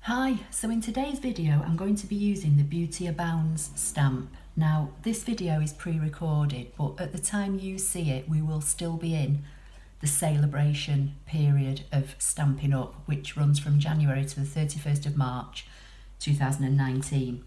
Hi, so in today's video I'm going to be using the Beauty Abounds stamp. Now this video is pre-recorded, but at the time you see it we will still be in the celebration period of Stampin' Up, which runs from January to the 31st of March 2019.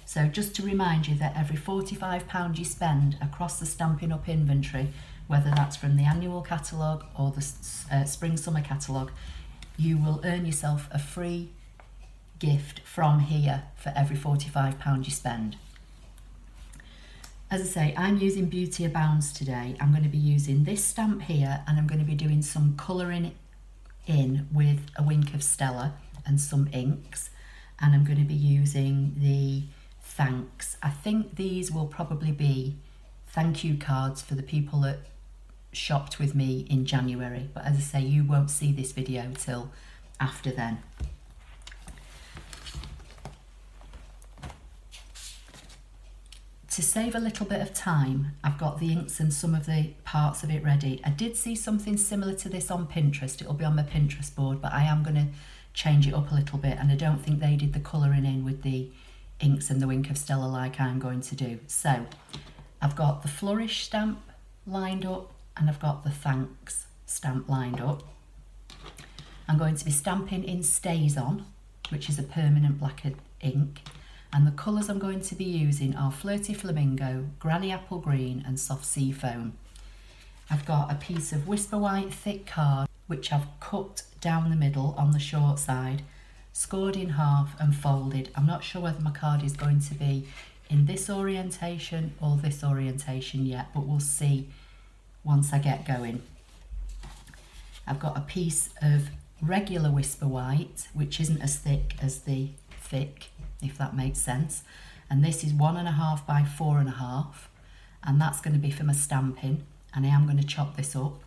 So just to remind you that every £45 you spend across the Stampin' Up inventory, whether that's from the annual catalogue or the spring-summer catalogue, you will earn yourself a free gift from here for every £45 you spend. As I say, I'm using Beauty Abounds today. I'm going to be using this stamp here, and I'm going to be doing some colouring in with a wink of Stella and some inks, and I'm going to be using the thanks. I think these will probably be thank you cards for the people that shopped with me in January, but as I say, you won't see this video till after then. To save a little bit of time, I've got the inks and some of the parts of it ready. I did see something similar to this on Pinterest. It'll be on my Pinterest board, but I am going to change it up a little bit, and I don't think they did the colouring in with the inks and the wink of Stella like I'm going to do. So I've got the flourish stamp lined up, and I've got the thanks stamp lined up. I'm going to be stamping in Stays On, which is a permanent black ink, and the colours I'm going to be using are Flirty Flamingo, Granny Apple Green and Soft Sea Foam. I've got a piece of Whisper White thick card which I've cut down the middle on the short side, scored in half and folded. I'm not sure whether my card is going to be in this orientation or this orientation yet, but we'll see once I get going. I've got a piece of regular Whisper White, which isn't as thick as the thick, if that makes sense, and this is 1.5 by 4.5, and that's going to be for my stamping, and I am going to chop this up.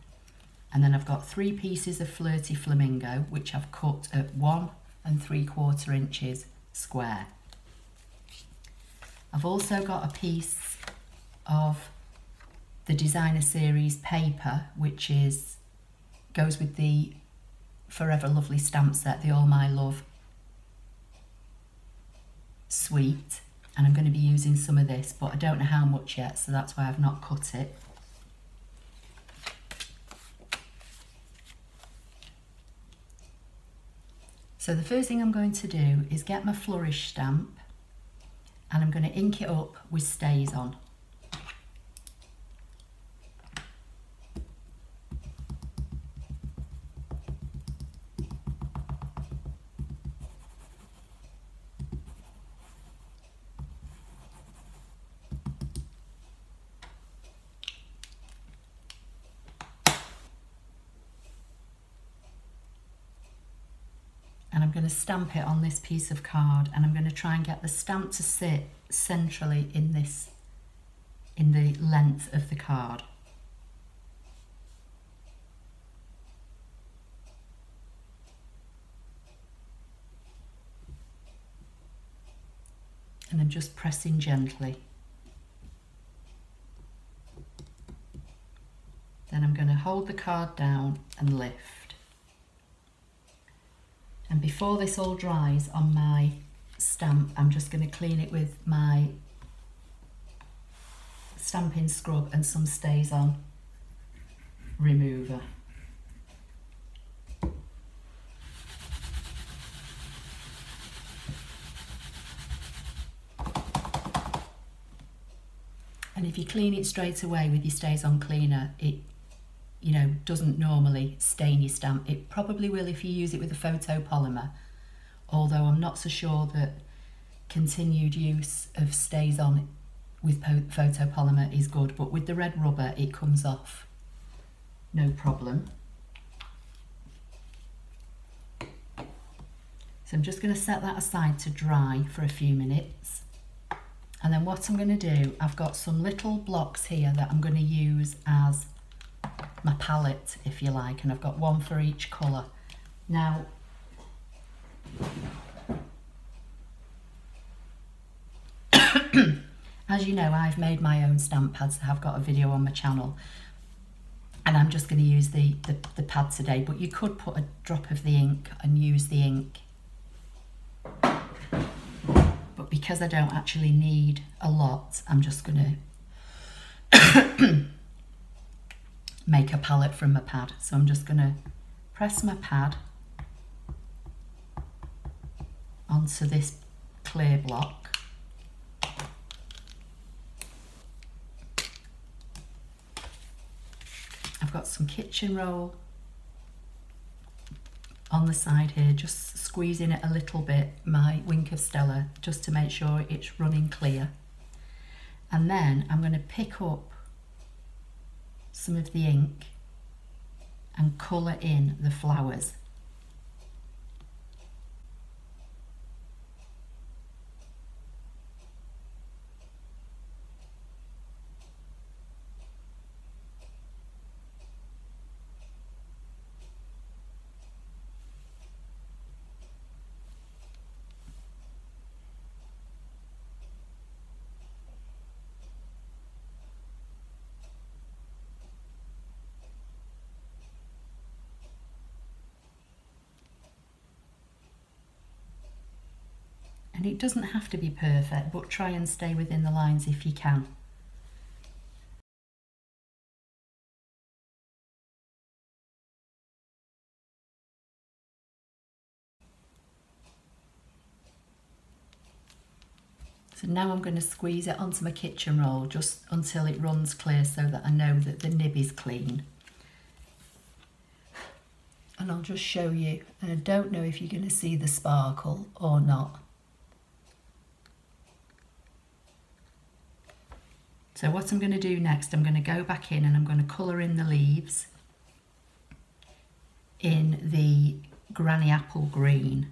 And then I've got 3 pieces of Flirty Flamingo, which I've cut at 1 3/4 inches square. I've also got a piece of the designer series paper, which goes with the Forever Lovely stamp set, the All My Love suite, and I'm going to be using some of this, but I don't know how much yet, so that's why I've not cut it. So the first thing I'm going to do is get my flourish stamp, and I'm going to ink it up with Stays On. And I'm going to stamp it on this piece of card, and I'm going to try and get the stamp to sit centrally in the length of the card. And I'm just pressing gently. Then I'm going to hold the card down and lift. And before this all dries on my stamp, I'm just going to clean it with my stamping scrub and some Stays On remover. And if you clean it straight away with your Stays On cleaner, it doesn't normally stain your stamp. It probably will if you use it with a photopolymer, although I'm not so sure that continued use of Stays On with photopolymer is good, but with the red rubber it comes off no problem. So I'm just going to set that aside to dry for a few minutes, and then what I'm going to do, I've got some little blocks here that I'm going to use as my palette, if you like, and I've got one for each colour. Now, as you know, I've made my own stamp pads. I've got a video on my channel, and I'm just going to use the pad today, but you could put a drop of the ink and use the ink because I don't actually need a lot, I'm just going to make a palette from my pad. So I'm just going to press my pad onto this clear block. I've got some kitchen roll on the side here, just squeezing it a little bit, my Wink of Stella, just to make sure it's running clear. And then I'm going to pick up some of the ink and colour in the flowers. And it doesn't have to be perfect, but try and stay within the lines if you can. So now I'm going to squeeze it onto my kitchen roll just until it runs clear, so that I know that the nib is clean. And I'll just show you, and I don't know if you're going to see the sparkle or not. So what I'm going to do next, I'm going to go back in and I'm going to colour in the leaves in the Granny Apple green.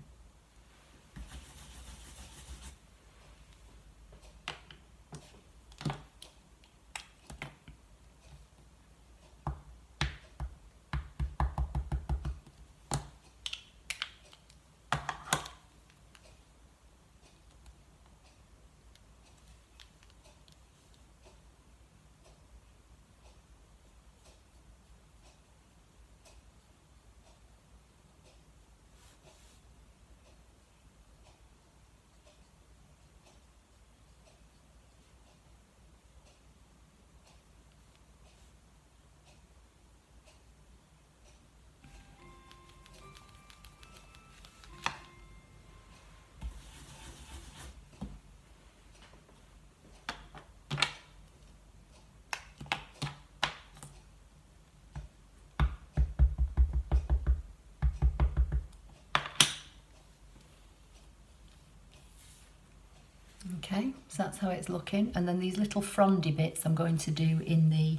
Okay, so that's how it's looking. And then these little frondy bits I'm going to do in the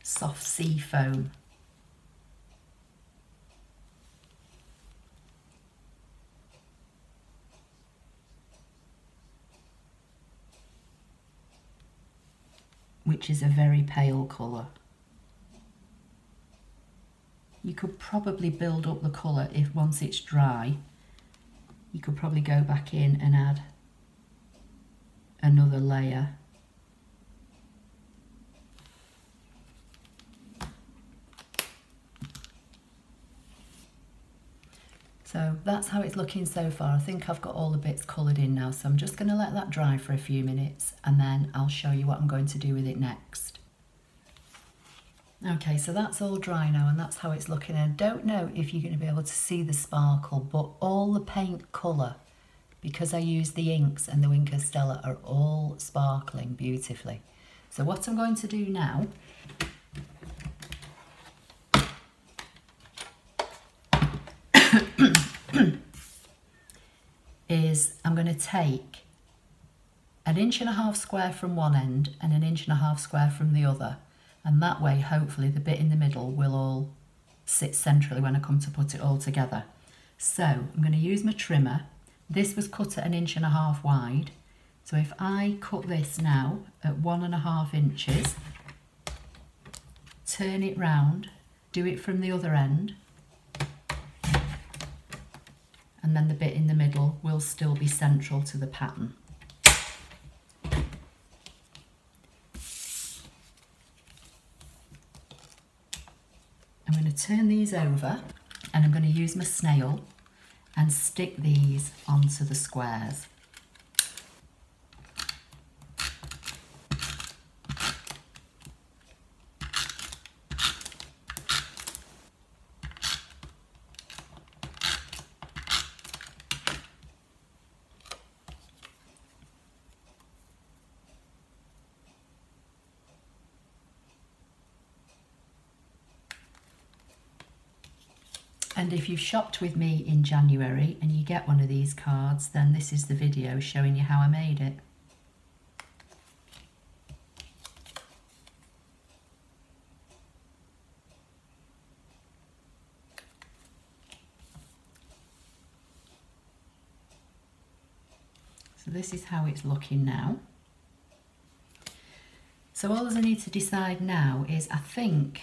soft sea foam. Which is a very pale colour. You could probably build up the colour if once it's dry. You could probably go back in and add another layer. So that's how it's looking so far. I think I've got all the bits coloured in now, so I'm just going to let that dry for a few minutes and then I'll show you what I'm going to do with it next. Okay, so that's all dry now and that's how it's looking. I don't know if you're going to be able to see the sparkle, but all the paint colour, because I use the inks and the Wink of Stella, are all sparkling beautifully. So what I'm going to do now is I'm going to take 1.5 inches square from one end and 1.5 inches square from the other, and that way hopefully the bit in the middle will all sit centrally when I come to put it all together. So I'm going to use my trimmer. This was cut at 1.5 inches wide, so if I cut this now at 1.5 inches, turn it round, do it from the other end, and then the bit in the middle will still be central to the pattern. I'm going to turn these over and I'm going to use my snail and stick these onto the squares. And if you've shopped with me in January and you get one of these cards, then this is the video showing you how I made it. So this is how it's looking now. So all I need to decide now is, I think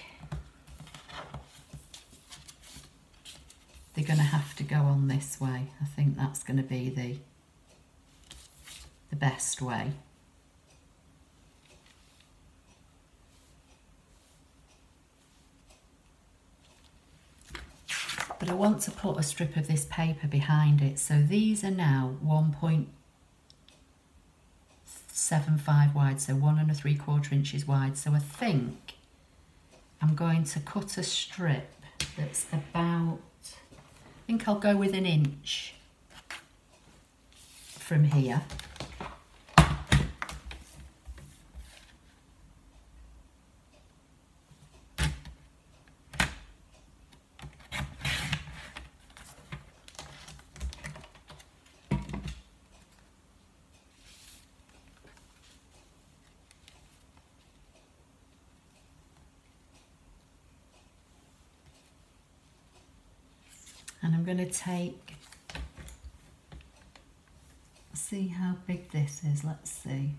they're going to have to go on this way. I think that's going to be the best way. But I want to put a strip of this paper behind it. So these are now 1.75 wide, so 1 3/4 inches wide. So I think I'm going to cut a strip that's about, I think I'll go with 1 inch from here. And I'm going to take, see how big this is, let's see.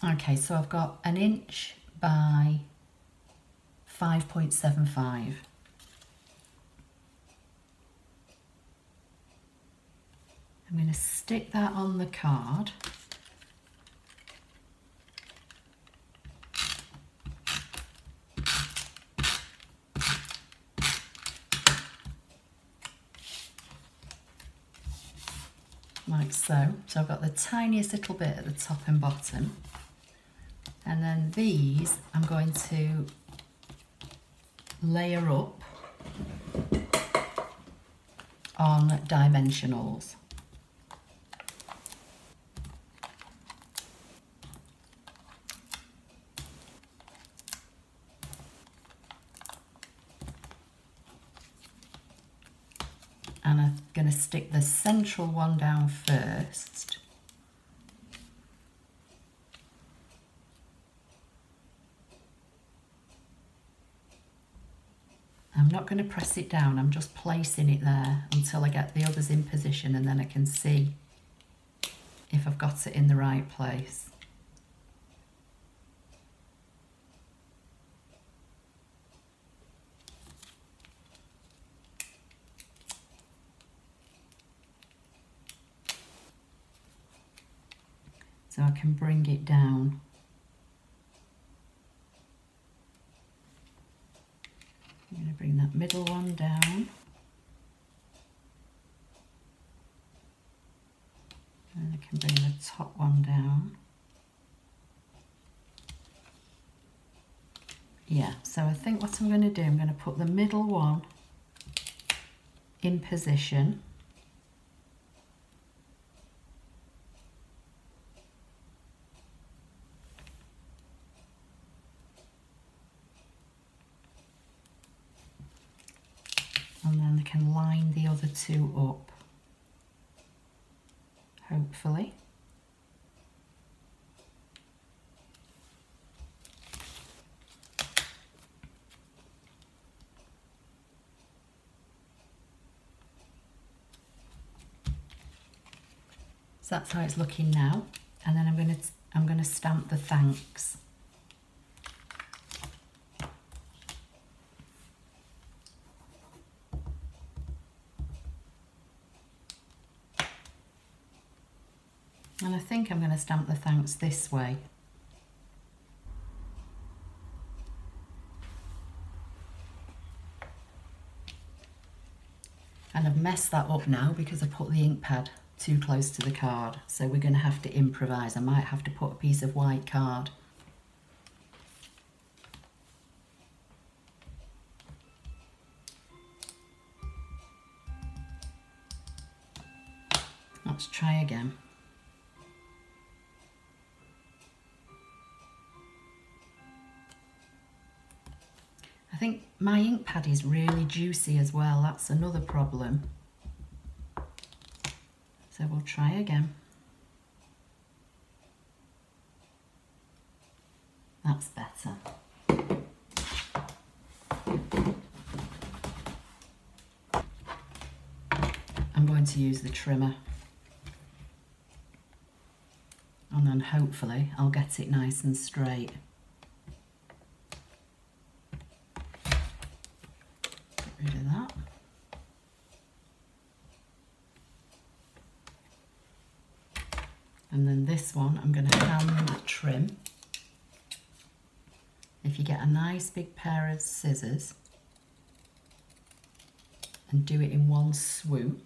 Okay, so I've got 1 inch by 5.75. I'm going to stick that on the card. Like so. So I've got the tiniest little bit at the top and bottom. And then these I'm going to layer up on dimensionals. And I'm going to stick the central one down first. I'm not going to press it down, I'm just placing it there until I get the others in position, and then I can see if I've got it in the right place. So I can bring it down. I'm going to bring that middle one down. And I can bring the top one down. Yeah, so I think what I'm going to do, I'm going to put the middle one in position. And then I can line the other two up, hopefully. So that's how it's looking now. And then I'm going to stamp the thanks. And I think I'm going to stamp the thanks this way. And I've messed that up now because I put the ink pad too close to the card. So we're going to have to improvise. I might have to put a piece of white card Let's try again. I think my ink pad is really juicy as well, that's another problem. So we'll try again. That's better. I'm going to use the trimmer. And then hopefully I'll get it nice and straight. Get rid of that. And then this one I'm going to hand trim. If you get a nice big pair of scissors and do it in one swoop,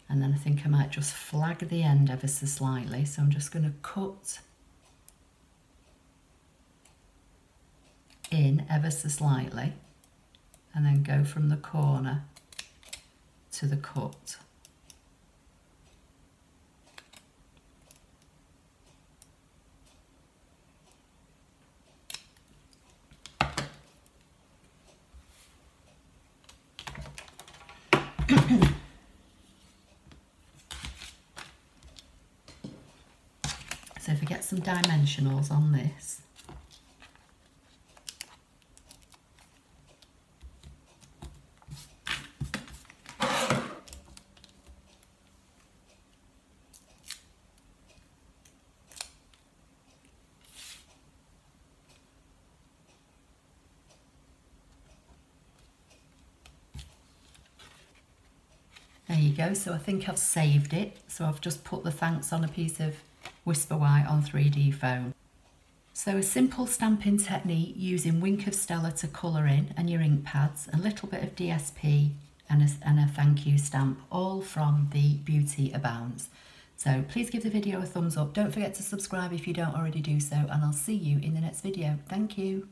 and then I think I might just flag the end ever so slightly, so I'm just going to cut in ever so slightly and then go from the corner to the cut. So if I get some dimensionals on this, there you go. So I think I've saved it. So I've just put the thanks on a piece of Whisper White on 3D foam. So a simple stamping technique using Wink of Stella to colour in and your ink pads, a little bit of DSP and a thank you stamp, all from the Beauty Abounds. So please give the video a thumbs up. Don't forget to subscribe if you don't already do so, and I'll see you in the next video. Thank you.